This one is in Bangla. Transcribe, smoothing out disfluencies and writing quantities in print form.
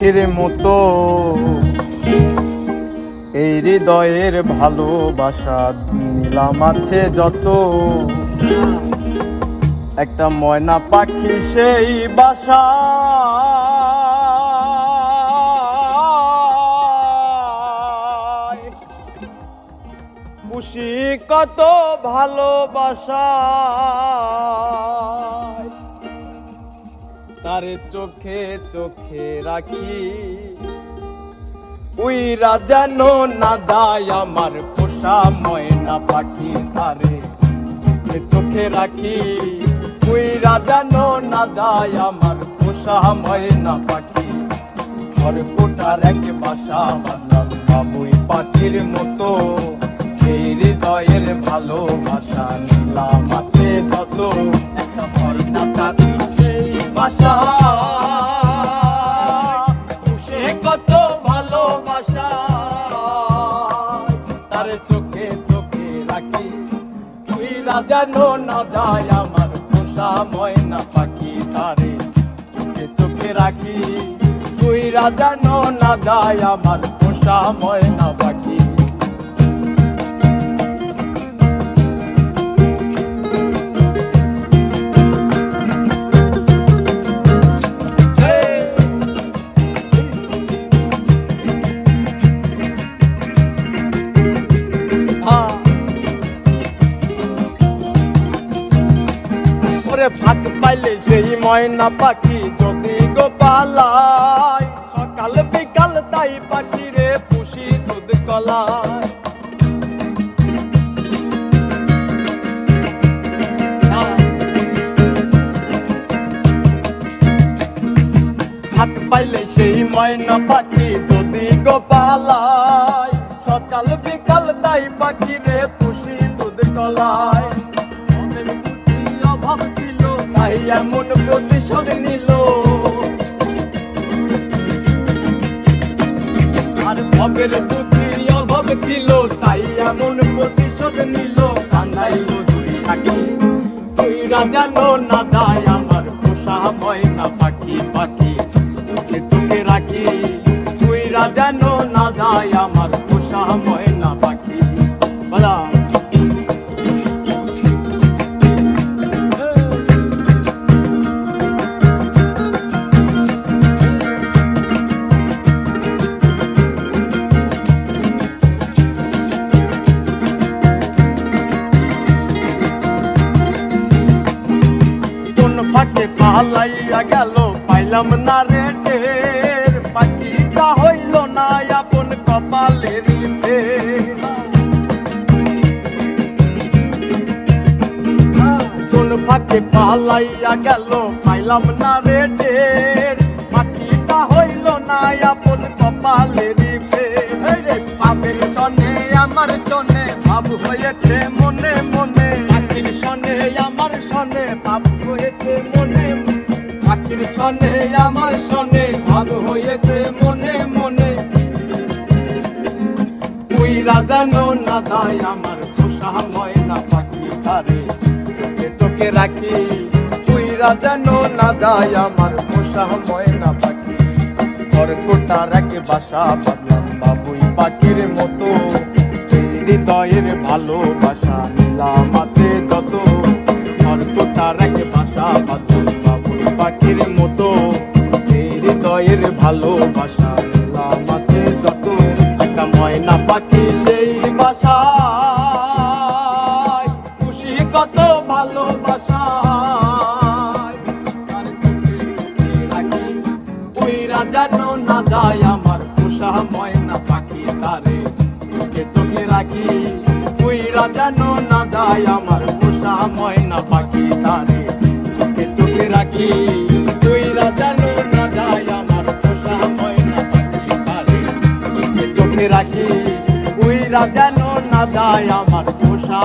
এর মতো এই হৃদয়ের ভালোবাসা নিলাম আছে যত, একটা ময়না পাখি সেই বাসা খুশি কত ভালোবাসা তারে চোখে চোখে রাখি, উইরা যেন না যায় আমার পোষা ময়না পাখি, তারে চোখে চোখে রাখি, উইরা যেন না যায় আমার পোষা ময়না পাখি। ঘর কোটার এক বাসা বাঁধলাম বাবুই পাখির মতো, এই হৃদয়ের ভালোবাসা নিলাম আছে যত, একটা ময়না পাখি সেই বাসা সে কত ভালোবাসা তারে চোখে চোখে রাখি, উইরা যেন না যায় আমার পোষা ময়না পাখি, তারে চোখে চোখে রাখি, উইরা যেন না যায় আমার পোষা ময়না পাখি। ভাত পাইলে সেই ময়না পাখি যদি গো পালায়, সকাল বিকাল তাই পাখি রে পুষি দুধ কলায়। ভাত পাইলে সেই ময়না পাখি যদি গো পালায়, সকাল বিকাল তাই পাখি রে পুষি দুধ কলায়। অভাব ছিল তাই এমন প্রতিশোধ নিল, আর ভবের বুদ্ধির অভাব ছিল তাই এমন প্রতিশোধ নিল, কান্দাইল দুই আঁখি, উইরা যেন না যায় আমার পোষা ময়না পাখি, পাখি চোখে চোখে রাখি, উইরা যেন না যায় আমার পোষা ময়না পাখি। বলা ফাঁকে পালাইয়া গেল পাইলাম না রে টের, পাখিটা হইল না আপন কপালের টের। কোন ফাঁকে পালাইয়া গেল পাইলাম না রে টের, পাখিটা হইল না আপন কপালের টের। পাবের সনে আমার সনে ভাব হয়েছে মনে মনে, পাখির সনে আমার সনে ভাব হয়েছে মনে, পাখির সনে আমার সনে ভাব হয়েছে মনে মনে, উইরা যেন না যায় আমার পোষা ময়না পাখি, তারে চোখে চোখে রাখি, উইরা যেন না যায় আমার পোষা ময়না পাখি। ঘর কোটার এক বাসা বাঁধলাম বাবুই পাখির মতো, হৃদয়ের ভালোবাসা নিলাম আছে যত, ঘর কোটার এক বাসা বাঁধলাম বাবুই পাখির মতো, হৃদয়ের ভালোবাসা নিলাম আছে যত, একটা ময়না পাখি সেই বাসা খুশি কত ভালোবাসা রাখি, উইরা যেন না যায় আমার পোষা ময়না পাখি, তারে চোখে চোখে রাখি, উইরা যেন না যায় আমার পোষা ময়না পাখি, তারে চোখে চোখে রাখি, উইরা যেন না যায় আমার পোষা ময়না পাখি, তারে চোখে চোখে রাখি, উইরা যেন না যায় আমার পোষা।